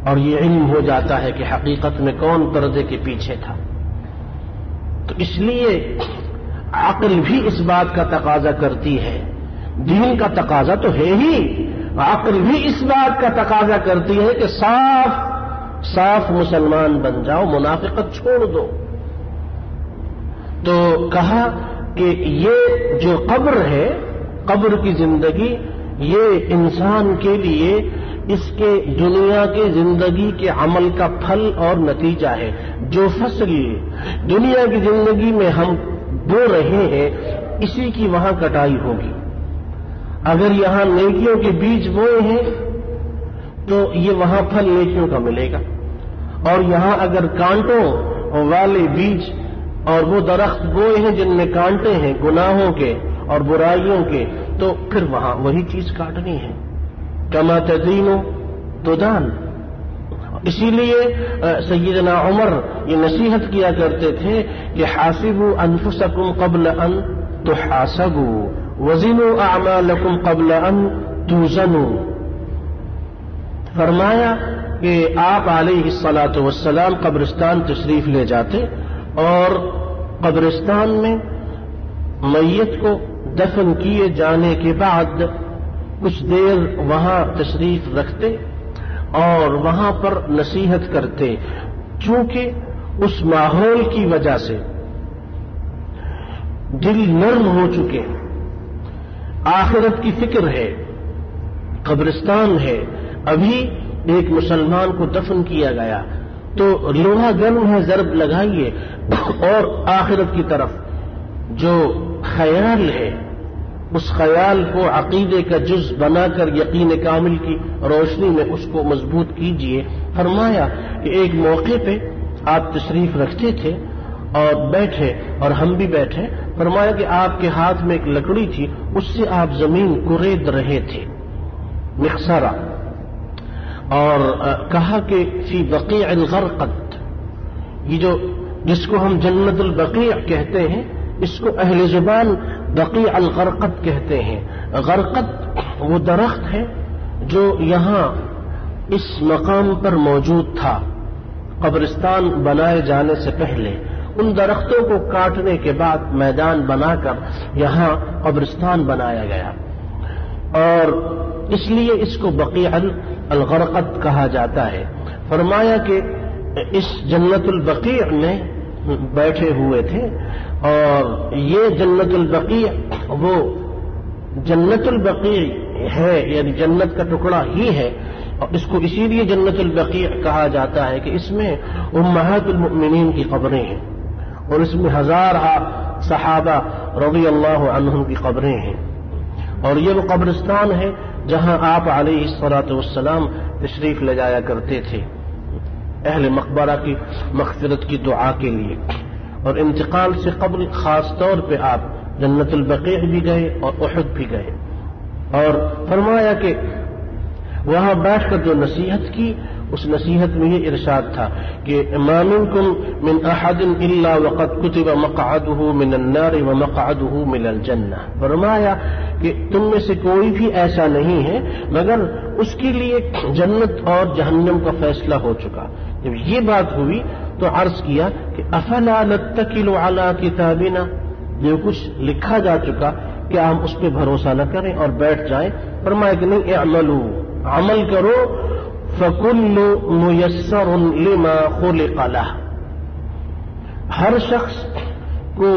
Speaker 1: اور یہ علم ہو جاتا ہے کہ حقیقت میں کون پردے کے پیچھے تھا۔ تو اس لیے عقل بھی اس بات کا تقاضا کرتی ہے، دین کا تقاضا تو ہے ہی، عقل بھی اس بات کا تقاضا کرتی ہے کہ صاف مسلمان بن جاؤ، منافقت چھوڑ دو۔ تو کہا کہ یہ جو قبر ہے، قبر کی زندگی، یہ انسان کے لیے اس کے دنیا کے زندگی کے عمل کا پھل اور نتیجہ ہے۔ جو فصل دنیا کی زندگی میں ہم بو رہے ہیں، اسی کی وہاں کٹائی ہوگی۔ اگر یہاں نیکیوں کے بیج بوئے ہیں تو یہ وہاں پھل نیکیوں کا ملے گا، اور یہاں اگر کانٹوں والے بیج اور وہ درخت بوئے ہیں جن میں کانٹے ہیں گناہوں کے اور برائیوں کے، تو پھر وہاں وہی چیز کاٹنی ہے۔ کما تدین تدان۔ اسی لیے سیدنا عمر یہ نصیحت کیا کرتے تھے کہ حاسبوا انفسکم قبل ان تحاسبوا وزنوا اعمالکم قبل ان توزنوا۔ فرمایا کہ آپ علیہ الصلاۃ والسلام قبرستان تشریف لے جاتے اور قبرستان میں میت کو دفن کیے جانے کے بعد کچھ دیر وہاں تشریف رکھتے اور وہاں پر نصیحت کرتے، چونکہ اس ماحول کی وجہ سے دل نرم ہو چکے، آخرت کی فکر ہے، قبرستان ہے، ابھی ایک مسلمان کو دفن کیا گیا تو لوہا گرم ہے، ضرب لگائیے، اور آخرت کی طرف جو خیال ہے اس خیال کو عقیدے کا جز بنا کر یقین کامل کی روشنی میں اس کو مضبوط کیجئے۔ فرمایا کہ ایک موقع پہ آپ تشریف رکھتے تھے اور بیٹھے اور ہم بھی بیٹھے، فرمایا کہ آپ کے ہاتھ میں ایک لکڑی تھی، اس سے آپ زمین کورید رہے تھے، مخصرہ، اور کہا کہ فی بقیع الغرقد، یہ جو جس کو ہم جنت البقیع کہتے ہیں، اس کو اہل زبان بقیع الغرقد کہتے ہیں۔ غرقد وہ درخت ہے جو یہاں اس مقام پر موجود تھا قبرستان بنائے جانے سے پہلے۔ ان درختوں کو کاٹنے کے بعد میدان بنا کر یہاں قبرستان بنایا گیا، اور اس لیے اس کو بقیع الغرقد کہا جاتا ہے۔ فرمایا کہ اس جنت البقیع میں بیٹھے ہوئے تھے، اور یہ جنت البقیع وہ جنت البقیع ہے، یعنی جنت کا ٹکڑا ہی ہے، اور اس کو اسی لیے جنت البقیع کہا جاتا ہے کہ اس میں امہات المؤمنین کی قبریں ہیں، اور اس میں ہزارہ صحابہ رضی اللہ عنہم کی قبریں ہیں، اور یہ وہ قبرستان ہے جہاں آپ علیہ الصلاۃ والسلام تشریف لے جایا کرتے تھے اہل مقبرہ کی مغفرت کی دعا کے لیے، اور انتقال سے قبل خاص طور پہ آپ جنت البقیع بھی گئے اور احد بھی گئے، اور فرمایا کہ وہاں بیٹھ کر جو نصیحت کی، اس نصیحت میں یہ ارشاد تھا کہ ما منکم من احد الا وقد کتب مقعده من النار ومقعده من الجنہ۔ فرمایا کہ تم میں سے کوئی بھی ایسا نہیں ہے مگر اس کے لیے جنت اور جہنم کا فیصلہ ہو چکا۔ جب یہ بات ہوئی تو عرض کیا کہ افلا نتکل علی کتابنا، جو کچھ لکھا جا چکا کیا ہم اس پہ بھروسہ نہ کریں اور بیٹھ جائیں؟ فرمایا کہ نہیں، اعملوا، عمل کرو، فکل میسر لما خلق لہ، ہر شخص کو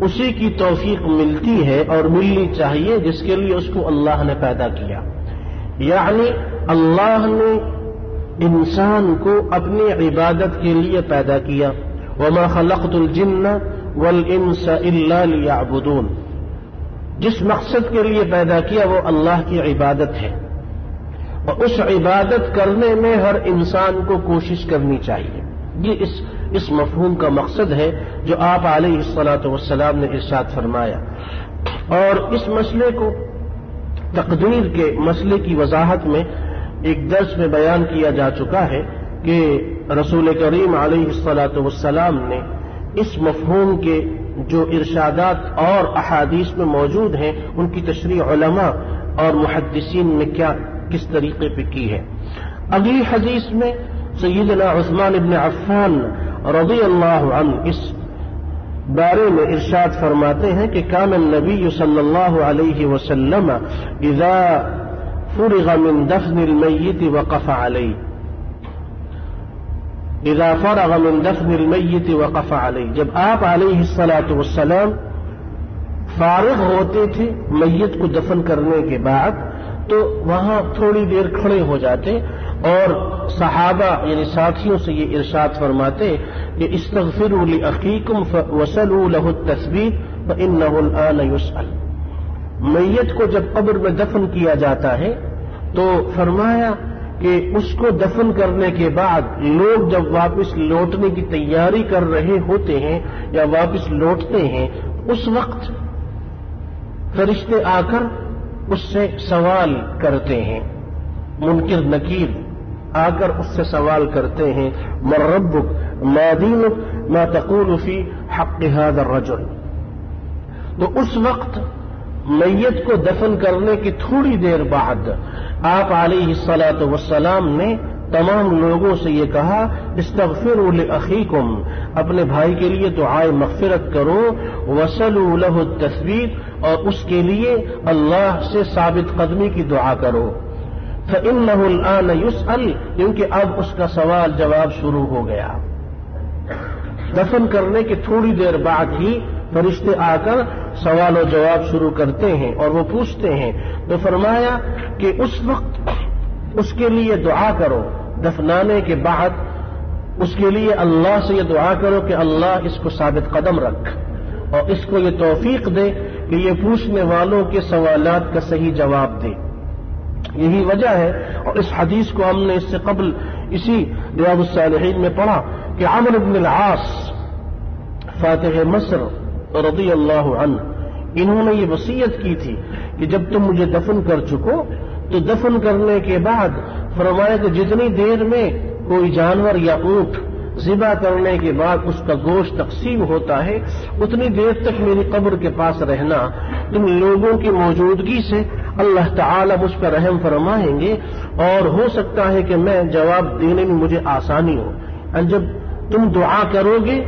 Speaker 1: اسی کی توفیق ملتی ہے اور ملنی چاہیے جس کے لیے اس کو اللہ نے پیدا کیا۔ یعنی اللہ نے انسان کو اپنی عبادت کے لیے پیدا کیا، وما خلقت الجن والانس الا لیعبدون، جس مقصد کے لیے پیدا کیا وہ اللہ کی عبادت ہے، اور اس عبادت کرنے میں ہر انسان کو کوشش کرنی چاہیے۔ یہ اس مفہوم کا مقصد ہے جو آپ علیہ الصلاۃ والسلام نے ارشاد فرمایا، اور اس مسئلے کو تقدیر کے مسئلے کی وضاحت میں ایک درس میں بیان کیا جا چکا ہے کہ رسول کریم علیہ الصلاۃ والسلام نے اس مفہوم کے جو ارشادات اور احادیث میں موجود ہیں ان کی تشریح علماء اور محدثین نے کس طریقے پہ کی ہے۔ اگلی حدیث میں سیدنا عثمان بن عفان رضی اللہ عنہ اس بارے میں ارشاد فرماتے ہیں کہ کان النبی صلی اللہ علیہ وسلم اذا فرغ من دفن المیت وقف علیہ، اذا فرغ من دفن المیت وقف علیہ، جب آپ علیہ الصلاۃ والسلام فارغ ہوتے تھے میت کو دفن کرنے کے بعد تو وہاں تھوڑی دیر کھڑے ہو جاتے اور صحابہ یعنی ساتھیوں سے یہ ارشاد فرماتے کہ استغفروا لاخیکم وسلوا له التثبیت فانه الآن يسأل۔ میت کو جب قبر میں دفن کیا جاتا ہے تو فرمایا کہ اس کو دفن کرنے کے بعد لوگ جب واپس لوٹنے کی تیاری کر رہے ہوتے ہیں یا واپس لوٹتے ہیں، اس وقت فرشتے آ کر اس سے سوال کرتے ہیں، منکر نکیر آ کر اس سے سوال کرتے ہیں، من ربک ما دینک ما تقول فی حق هذا الرجل۔ تو اس وقت میت کو دفن کرنے کی تھوڑی دیر بعد آپ علیہ الصلاۃ والسلام نے تمام لوگوں سے یہ کہا استغفروا لاخیکم، اپنے بھائی کے لیے دعائے مغفرت کرو، وسلوا له التثبیت، اور اس کے لیے اللہ سے ثابت قدمی کی دعا کرو، فإنه الآن يسأل، کیونکہ اب اس کا سوال جواب شروع ہو گیا۔ دفن کرنے کے تھوڑی دیر بعد ہی فرشتے آ کر سوال و جواب شروع کرتے ہیں اور وہ پوچھتے ہیں، تو فرمایا کہ اس وقت اس کے لیے دعا کرو، دفنانے کے بعد اس کے لیے اللہ سے یہ دعا کرو کہ اللہ اس کو ثابت قدم رکھ اور اس کو یہ توفیق دے کہ یہ پوچھنے والوں کے سوالات کا صحیح جواب دے۔ یہی وجہ ہے، اور اس حدیث کو ہم نے اس سے قبل اسی ریاض الصالحین میں پڑھا کہ عمرو بن العاص فاتح مصر رضی اللہ عنہ، انہوں نے یہ وصیت کی تھی کہ جب تم مجھے دفن کر چکو تو دفن کرنے کے بعد فرمایا کہ جتنی دیر میں کوئی جانور یا اونٹ ذبح کرنے کے بعد اس کا گوشت تقسیم ہوتا ہے، اتنی دیر تک میری قبر کے پاس رہنا، ان لوگوں کی موجودگی سے اللہ تعالی مجھ پر رحم فرمائیں گے اور ہو سکتا ہے کہ میں جواب دینے میں مجھے آسانی ہو۔ اور جب تم دعا کرو گے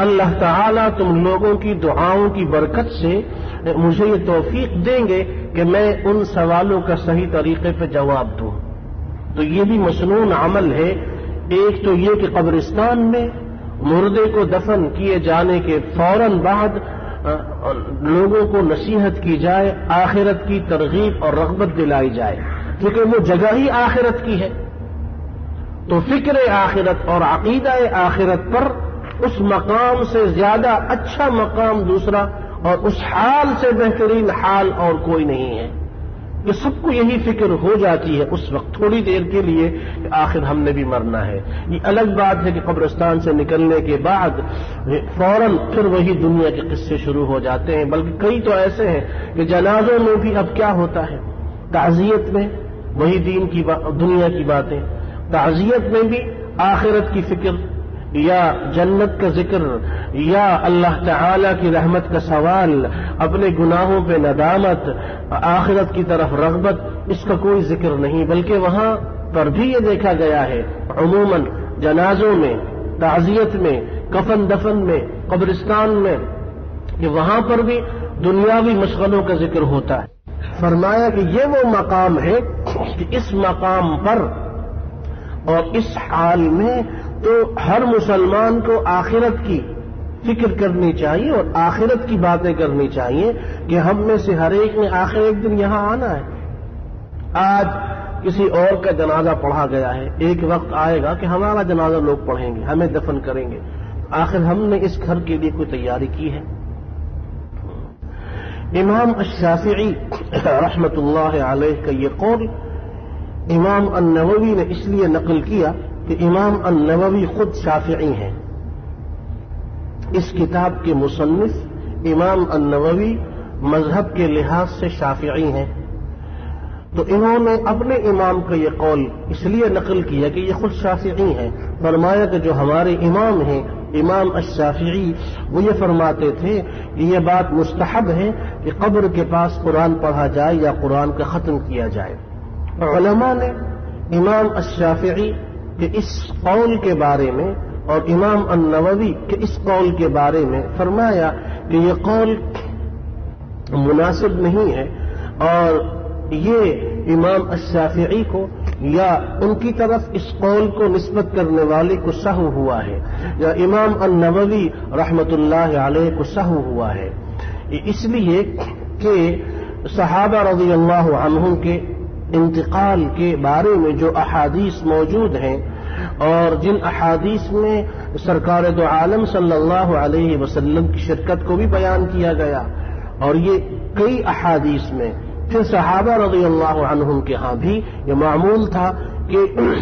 Speaker 1: اللہ تعالیٰ تم لوگوں کی دعاؤں کی برکت سے مجھے یہ توفیق دیں گے کہ میں ان سوالوں کا صحیح طریقے پہ جواب دوں۔ تو یہ بھی مسنون عمل ہے۔ ایک تو یہ کہ قبرستان میں مردے کو دفن کیے جانے کے فوراً بعد لوگوں کو نصیحت کی جائے، آخرت کی ترغیب اور رغبت دلائی جائے، کیونکہ وہ جگہ ہی آخرت کی ہے۔ تو فکر آخرت اور عقیدہ آخرت پر اس مقام سے زیادہ اچھا مقام دوسرا اور اس حال سے بہترین حال اور کوئی نہیں ہے کہ سب کو یہی فکر ہو جاتی ہے اس وقت تھوڑی دیر کے لیے کہ آخر ہم نے بھی مرنا ہے۔ یہ الگ بات ہے کہ قبرستان سے نکلنے کے بعد فوراً پھر وہی دنیا کے قصے شروع ہو جاتے ہیں، بلکہ کئی تو ایسے ہیں کہ جنازوں میں بھی اب کیا ہوتا ہے، تعزیت میں وہی دنیا کی باتیں، تعزیت میں بھی آخرت کی فکر یا جنت کا ذکر یا اللہ تعالی کی رحمت کا سوال، اپنے گناہوں پہ ندامت، آخرت کی طرف رغبت، اس کا کوئی ذکر نہیں، بلکہ وہاں پر بھی یہ دیکھا گیا ہے عموماً جنازوں میں، تعزیت میں، کفن دفن میں، قبرستان میں، کہ وہاں پر بھی دنیاوی مشغلوں کا ذکر ہوتا ہے۔ فرمایا کہ یہ وہ مقام ہے کہ اس مقام پر اور اس حال میں تو ہر مسلمان کو آخرت کی فکر کرنی چاہیے اور آخرت کی باتیں کرنی چاہیے کہ ہم میں سے ہر ایک نے آخر ایک دن یہاں آنا ہے۔ آج کسی اور کا جنازہ پڑھا گیا ہے، ایک وقت آئے گا کہ ہمارا جنازہ لوگ پڑھیں گے، ہمیں دفن کریں گے، آخر ہم نے اس گھر کے لیے کوئی تیاری کی ہے؟ امام الشافعی رحمت اللہ علیہ کا یہ قول امام النووی نے اس لیے نقل کیا کہ امام النووی خود شافعی ہیں۔ اس کتاب کے مصنف امام النووی مذہب کے لحاظ سے شافعی ہیں، تو انہوں نے اپنے امام کا یہ قول اس لیے نقل کیا کہ یہ خود شافعی ہیں۔ فرمایا کہ جو ہمارے امام ہیں امام الشافعی وہ یہ فرماتے تھے کہ یہ بات مستحب ہے کہ قبر کے پاس قرآن پڑھا جائے یا قرآن کا ختم کیا جائے۔ علماء نے امام الشافعی کہ اس قول کے بارے میں اور امام النووی کے اس قول کے بارے میں فرمایا کہ یہ قول مناسب نہیں ہے اور یہ امام الشافعی کو یا ان کی طرف اس قول کو نسبت کرنے والے کو سہو ہوا ہے یا امام النووی رحمت اللہ علیہ کو سہو ہوا ہے، اس لیے کہ صحابہ رضی اللہ عنہم کے انتقال کے بارے میں جو احادیث موجود ہیں اور جن احادیث میں سرکار دو عالم صلی اللہ علیہ وسلم کی شرکت کو بھی بیان کیا گیا، اور یہ کئی احادیث میں پھر صحابہ رضی اللہ عنہم کے ہاں بھی یہ معمول تھا کہ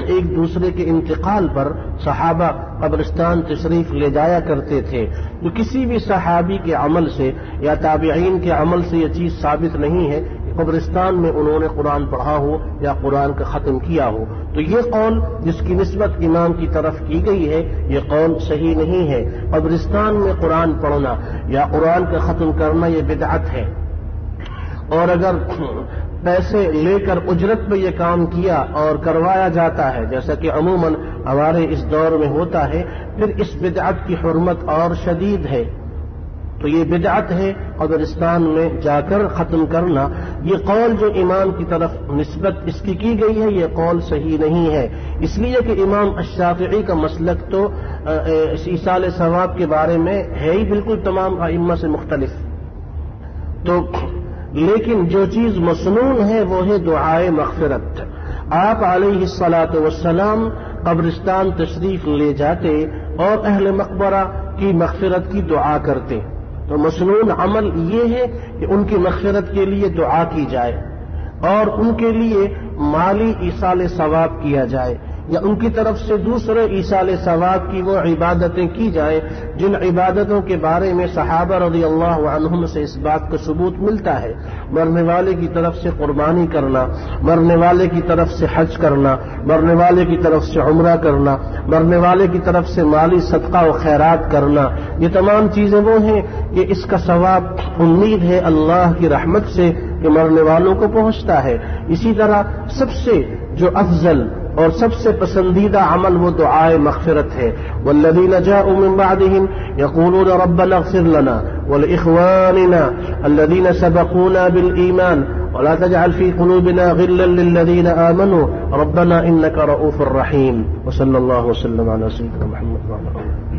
Speaker 1: ایک دوسرے کے انتقال پر صحابہ قبرستان تشریف لے جایا کرتے تھے۔ تو کسی بھی صحابی کے عمل سے یا تابعین کے عمل سے یہ چیز ثابت نہیں ہے قبرستان میں انہوں نے قرآن پڑھا ہو یا قرآن کا ختم کیا ہو، تو یہ قول جس کی نسبت امام کی طرف کی گئی ہے یہ قول صحیح نہیں ہے۔ قبرستان میں قرآن پڑھنا یا قرآن کا ختم کرنا یہ بدعت ہے، اور اگر پیسے لے کر اجرت پہ یہ کام کیا اور کروایا جاتا ہے جیسا کہ عموماً ہمارے اس دور میں ہوتا ہے، پھر اس بدعت کی حرمت اور شدید ہے۔ تو یہ بدعت ہے قبرستان میں جا کر ختم کرنا۔ یہ قول جو امام کی طرف نسبت اس کی گئی ہے یہ قول صحیح نہیں ہے، اس لیے کہ امام الشافعی کا مسلک تو ایصال ثواب کے بارے میں ہے ہی بالکل تمام ائمہ سے مختلف، تو لیکن جو چیز مسنون ہے وہ ہے دعائے مغفرت۔ آپ علیہ الصلاۃ والسلام قبرستان تشریف لے جاتے اور اہل مقبرہ کی مغفرت کی دعا کرتے، تو مسنون عمل یہ ہے کہ ان کی مغفرت کے لیے دعا کی جائے اور ان کے لیے مالی ایصال ثواب کیا جائے۔ یا ان کی طرف سے دوسرے ایصال ثواب کی وہ عبادتیں کی جائیں جن عبادتوں کے بارے میں صحابہ رضی اللہ عنہم سے اس بات کا ثبوت ملتا ہے. مرنے والے کی طرف سے قربانی کرنا، مرنے والے کی طرف سے حج کرنا، مرنے والے کی طرف سے عمرہ کرنا، مرنے والے کی طرف سے مالی صدقہ و خیرات کرنا، یہ تمام چیزیں وہ ہیں کہ اس کا ثواب امید ہے اللہ کی رحمت سے کہ مرنے والوں کو پہنچتا ہے. اسی طرح سب سے جو افضل اور سب سے پسندیدہ عمل وہ دعائے مغفرت ہے. والذین جاءوا من بعدهم یقولون ربنا اغفر لنا ولإخواننا الذین سبقونا بالایمان ولا تجعل في قلوبنا غلا للذین آمنوا ربنا انك رؤوف رحیم. وصلی اللہ وسلم علی سیدنا محمد وعلی آلہ.